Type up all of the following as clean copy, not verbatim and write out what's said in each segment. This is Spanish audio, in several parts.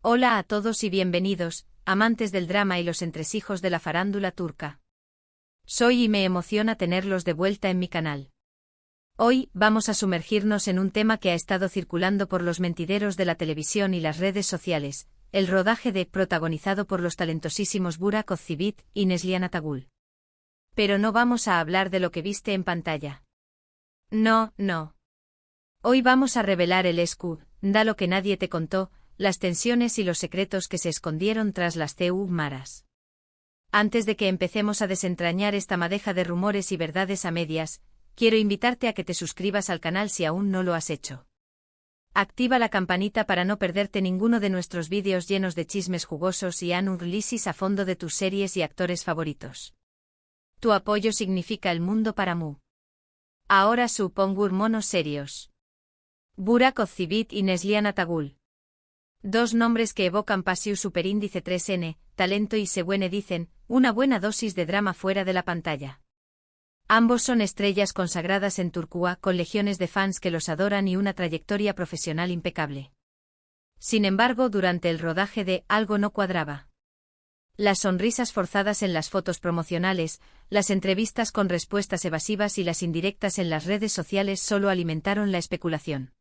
Hola a todos y bienvenidos, amantes del drama y los entresijos de la farándula turca. Soy y me emociona tenerlos de vuelta en mi canal. Hoy vamos a sumergirnos en un tema que ha estado circulando por los mentideros de la televisión y las redes sociales, el rodaje protagonizado por los talentosísimos Burak Özçivit y Neslihan Atagül. Pero no vamos a hablar de lo que viste en pantalla. No. Hoy vamos a revelar el escándalo que nadie te contó, las tensiones y los secretos que se escondieron tras las maras. Antes de que empecemos a desentrañar esta madeja de rumores y verdades a medias, quiero invitarte a que te suscribas al canal si aún no lo has hecho. Activa la campanita para no perderte ninguno de nuestros vídeos llenos de chismes jugosos y análisis a fondo de tus series y actores favoritos. Tu apoyo significa el mundo para mí. Ahora supongo monos serios. Burak Özçivit y Neslihan Atagül. Dos nombres que evocan pasión superíndice 3N, talento y se buene dicen, una buena dosis de drama fuera de la pantalla. Ambos son estrellas consagradas en Turquía con legiones de fans que los adoran y una trayectoria profesional impecable. Sin embargo, durante el rodaje de Algo no cuadraba. Las sonrisas forzadas en las fotos promocionales, las entrevistas con respuestas evasivas y las indirectas en las redes sociales solo alimentaron la especulación.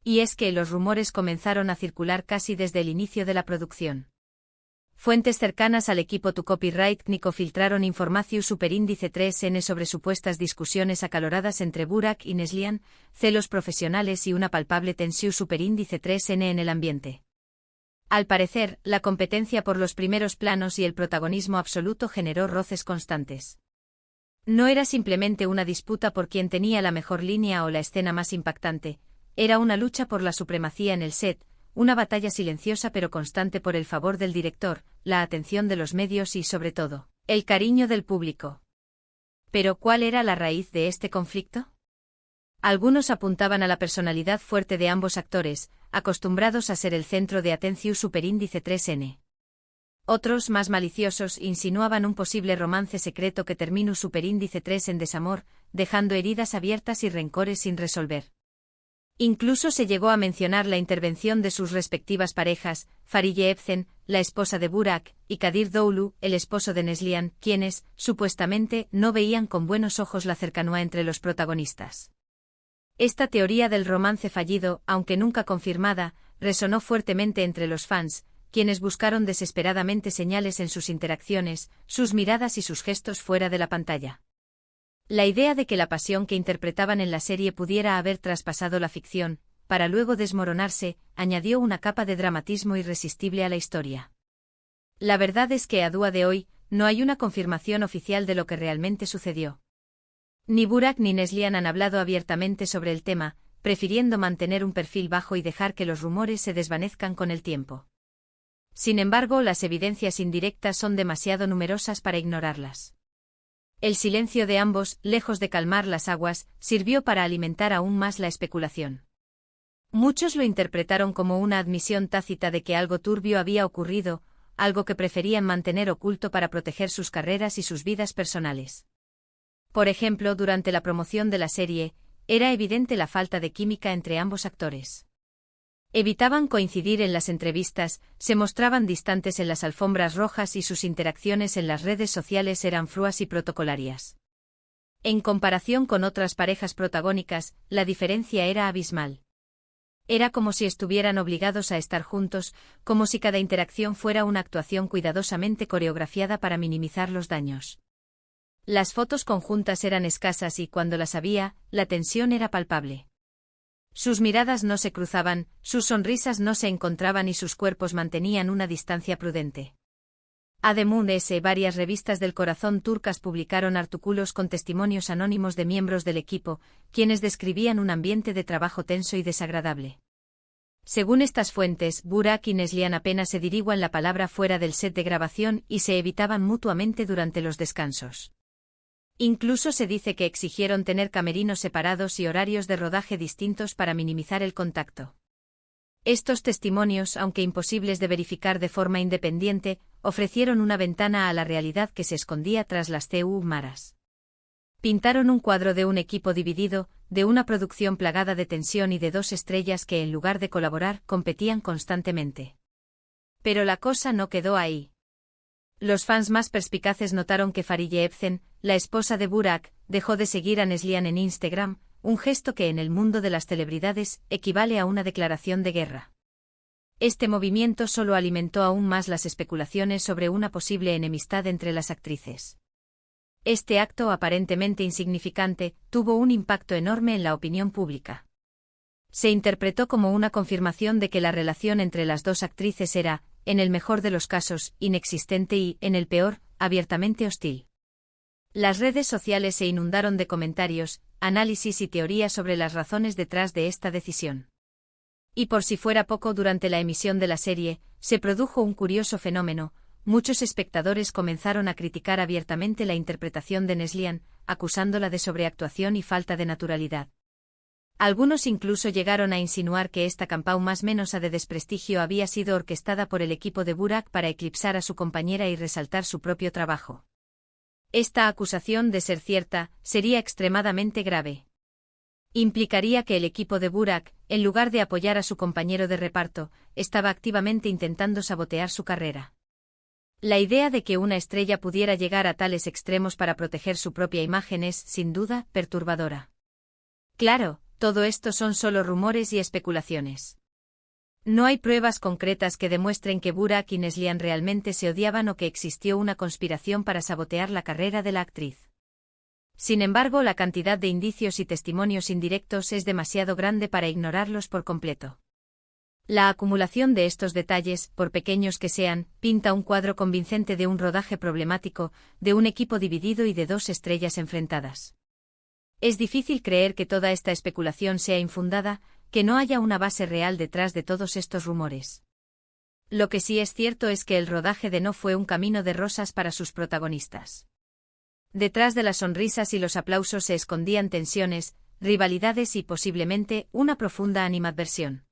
Y es que los rumores comenzaron a circular casi desde el inicio de la producción. Fuentes cercanas al equipo Tu Copyright Nico filtraron información superíndice 3N sobre supuestas discusiones acaloradas entre Burak y Neslihan, celos profesionales y una palpable tensión superíndice 3N en el ambiente. Al parecer, la competencia por los primeros planos y el protagonismo absoluto generó roces constantes. No era simplemente una disputa por quién tenía la mejor línea o la escena más impactante. Era una lucha por la supremacía en el set, una batalla silenciosa pero constante por el favor del director, la atención de los medios y, sobre todo, el cariño del público. ¿Pero cuál era la raíz de este conflicto? Algunos apuntaban a la personalidad fuerte de ambos actores, acostumbrados a ser el centro de atención superíndice 3N. Otros, más maliciosos, insinuaban un posible romance secreto que terminó superíndice 3 en desamor, dejando heridas abiertas y rencores sin resolver. Incluso se llegó a mencionar la intervención de sus respectivas parejas, Fariye Evcen, la esposa de Burak, y Kadir Doğulu, el esposo de Neslihan, quienes, supuestamente, no veían con buenos ojos la cercanía entre los protagonistas. Esta teoría del romance fallido, aunque nunca confirmada, resonó fuertemente entre los fans, quienes buscaron desesperadamente señales en sus interacciones, sus miradas y sus gestos fuera de la pantalla. La idea de que la pasión que interpretaban en la serie pudiera haber traspasado la ficción, para luego desmoronarse, añadió una capa de dramatismo irresistible a la historia. La verdad es que a día de hoy, no hay una confirmación oficial de lo que realmente sucedió. Ni Burak ni Neslihan han hablado abiertamente sobre el tema, prefiriendo mantener un perfil bajo y dejar que los rumores se desvanezcan con el tiempo. Sin embargo, las evidencias indirectas son demasiado numerosas para ignorarlas. El silencio de ambos, lejos de calmar las aguas, sirvió para alimentar aún más la especulación. Muchos lo interpretaron como una admisión tácita de que algo turbio había ocurrido, algo que preferían mantener oculto para proteger sus carreras y sus vidas personales. Por ejemplo, durante la promoción de la serie, era evidente la falta de química entre ambos actores. Evitaban coincidir en las entrevistas, se mostraban distantes en las alfombras rojas y sus interacciones en las redes sociales eran frías y protocolarias. En comparación con otras parejas protagónicas, la diferencia era abismal. Era como si estuvieran obligados a estar juntos, como si cada interacción fuera una actuación cuidadosamente coreografiada para minimizar los daños. Las fotos conjuntas eran escasas y cuando las había, la tensión era palpable. Sus miradas no se cruzaban, sus sonrisas no se encontraban y sus cuerpos mantenían una distancia prudente. Además, varias revistas del corazón turcas publicaron artículos con testimonios anónimos de miembros del equipo, quienes describían un ambiente de trabajo tenso y desagradable. Según estas fuentes, Burak y Neslihan apenas se dirigían la palabra fuera del set de grabación y se evitaban mutuamente durante los descansos. Incluso se dice que exigieron tener camerinos separados y horarios de rodaje distintos para minimizar el contacto. Estos testimonios, aunque imposibles de verificar de forma independiente, ofrecieron una ventana a la realidad que se escondía tras las maras. Pintaron un cuadro de un equipo dividido, de una producción plagada de tensión y de dos estrellas que en lugar de colaborar, competían constantemente. Pero la cosa no quedó ahí. Los fans más perspicaces notaron que Fariye Evcen, la esposa de Burak, dejó de seguir a Neslihan en Instagram, un gesto que en el mundo de las celebridades equivale a una declaración de guerra. Este movimiento solo alimentó aún más las especulaciones sobre una posible enemistad entre las actrices. Este acto aparentemente insignificante tuvo un impacto enorme en la opinión pública. Se interpretó como una confirmación de que la relación entre las dos actrices era, en el mejor de los casos, inexistente y, en el peor, abiertamente hostil. Las redes sociales se inundaron de comentarios, análisis y teorías sobre las razones detrás de esta decisión. Y por si fuera poco, durante la emisión de la serie, se produjo un curioso fenómeno: muchos espectadores comenzaron a criticar abiertamente la interpretación de Neslihan, acusándola de sobreactuación y falta de naturalidad. Algunos incluso llegaron a insinuar que esta campaña más menos de desprestigio había sido orquestada por el equipo de Burak para eclipsar a su compañera y resaltar su propio trabajo. Esta acusación, de ser cierta, sería extremadamente grave. Implicaría que el equipo de Burak, en lugar de apoyar a su compañero de reparto, estaba activamente intentando sabotear su carrera. La idea de que una estrella pudiera llegar a tales extremos para proteger su propia imagen es, sin duda, perturbadora. Claro, todo esto son solo rumores y especulaciones. No hay pruebas concretas que demuestren que Burak y Neslihan realmente se odiaban o que existió una conspiración para sabotear la carrera de la actriz. Sin embargo, la cantidad de indicios y testimonios indirectos es demasiado grande para ignorarlos por completo. La acumulación de estos detalles, por pequeños que sean, pinta un cuadro convincente de un rodaje problemático, de un equipo dividido y de dos estrellas enfrentadas. Es difícil creer que toda esta especulación sea infundada, que no haya una base real detrás de todos estos rumores. Lo que sí es cierto es que el rodaje de No fue un camino de rosas para sus protagonistas. Detrás de las sonrisas y los aplausos se escondían tensiones, rivalidades y posiblemente una profunda animadversión.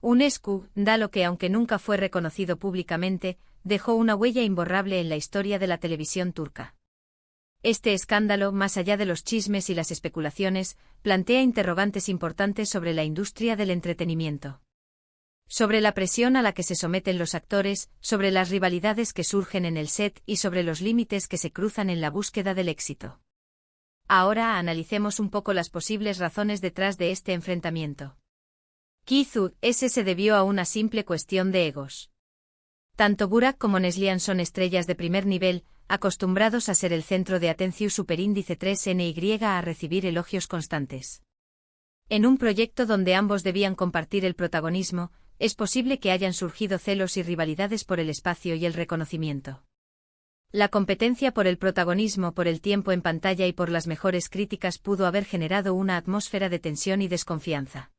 Un escándalo que, aunque nunca fue reconocido públicamente, dejó una huella imborrable en la historia de la televisión turca. Este escándalo, más allá de los chismes y las especulaciones, plantea interrogantes importantes sobre la industria del entretenimiento. Sobre la presión a la que se someten los actores, sobre las rivalidades que surgen en el set y sobre los límites que se cruzan en la búsqueda del éxito. Ahora analicemos un poco las posibles razones detrás de este enfrentamiento. Quizás se debió a una simple cuestión de egos. Tanto Burak como Neslihan son estrellas de primer nivel, acostumbrados a ser el centro de atención superíndice 3NY, a recibir elogios constantes. En un proyecto donde ambos debían compartir el protagonismo, es posible que hayan surgido celos y rivalidades por el espacio y el reconocimiento. La competencia por el protagonismo, por el tiempo en pantalla y por las mejores críticas pudo haber generado una atmósfera de tensión y desconfianza.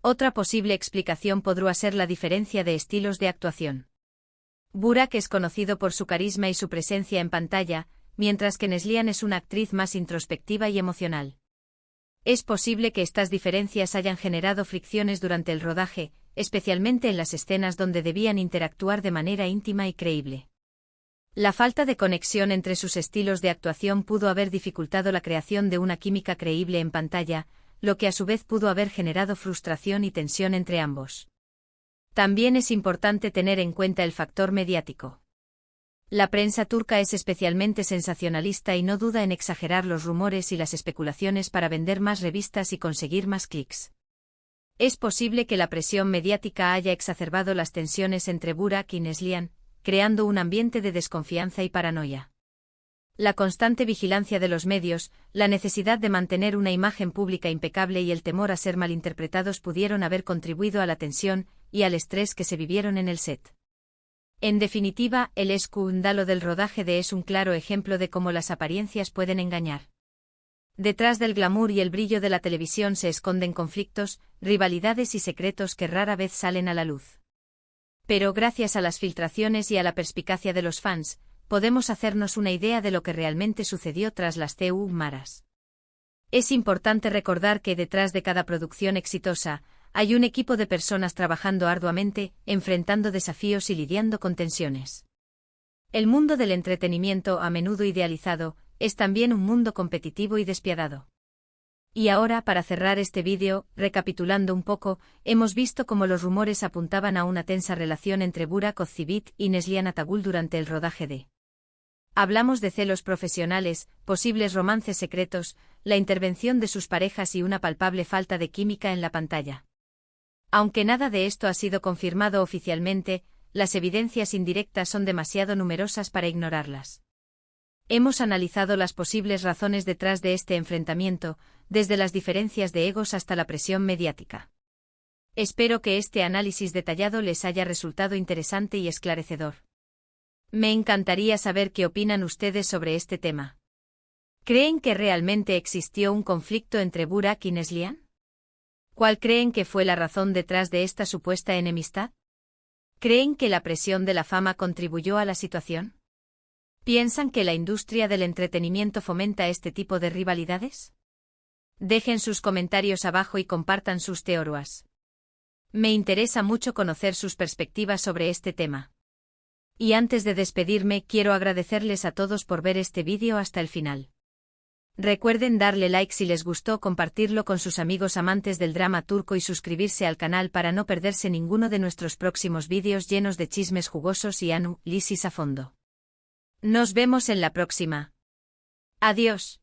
Otra posible explicación podría ser la diferencia de estilos de actuación. Burak es conocido por su carisma y su presencia en pantalla, mientras que Neslihan es una actriz más introspectiva y emocional. Es posible que estas diferencias hayan generado fricciones durante el rodaje, especialmente en las escenas donde debían interactuar de manera íntima y creíble. La falta de conexión entre sus estilos de actuación pudo haber dificultado la creación de una química creíble en pantalla, lo que a su vez pudo haber generado frustración y tensión entre ambos. También es importante tener en cuenta el factor mediático. La prensa turca es especialmente sensacionalista y no duda en exagerar los rumores y las especulaciones para vender más revistas y conseguir más clics. Es posible que la presión mediática haya exacerbado las tensiones entre Burak y Neslihan, creando un ambiente de desconfianza y paranoia. La constante vigilancia de los medios, la necesidad de mantener una imagen pública impecable y el temor a ser malinterpretados pudieron haber contribuido a la tensión y al estrés que se vivieron en el set. En definitiva, el escándalo del rodaje de es un claro ejemplo de cómo las apariencias pueden engañar. Detrás del glamour y el brillo de la televisión se esconden conflictos, rivalidades y secretos que rara vez salen a la luz. Pero gracias a las filtraciones y a la perspicacia de los fans, podemos hacernos una idea de lo que realmente sucedió tras las maras. Es importante recordar que detrás de cada producción exitosa, hay un equipo de personas trabajando arduamente, enfrentando desafíos y lidiando con tensiones. El mundo del entretenimiento, a menudo idealizado, es también un mundo competitivo y despiadado. Y ahora, para cerrar este vídeo, recapitulando un poco, hemos visto cómo los rumores apuntaban a una tensa relación entre Burak Özçivit y Neslihan Atagül durante el rodaje de. Hablamos de celos profesionales, posibles romances secretos, la intervención de sus parejas y una palpable falta de química en la pantalla. Aunque nada de esto ha sido confirmado oficialmente, las evidencias indirectas son demasiado numerosas para ignorarlas. Hemos analizado las posibles razones detrás de este enfrentamiento, desde las diferencias de egos hasta la presión mediática. Espero que este análisis detallado les haya resultado interesante y esclarecedor. Me encantaría saber qué opinan ustedes sobre este tema. ¿Creen que realmente existió un conflicto entre Burak y Neslihan? ¿Cuál creen que fue la razón detrás de esta supuesta enemistad? ¿Creen que la presión de la fama contribuyó a la situación? ¿Piensan que la industria del entretenimiento fomenta este tipo de rivalidades? Dejen sus comentarios abajo y compartan sus teorías. Me interesa mucho conocer sus perspectivas sobre este tema. Y antes de despedirme, quiero agradecerles a todos por ver este vídeo hasta el final. Recuerden darle like si les gustó, compartirlo con sus amigos amantes del drama turco y suscribirse al canal para no perderse ninguno de nuestros próximos vídeos llenos de chismes jugosos y análisis a fondo. Nos vemos en la próxima. Adiós.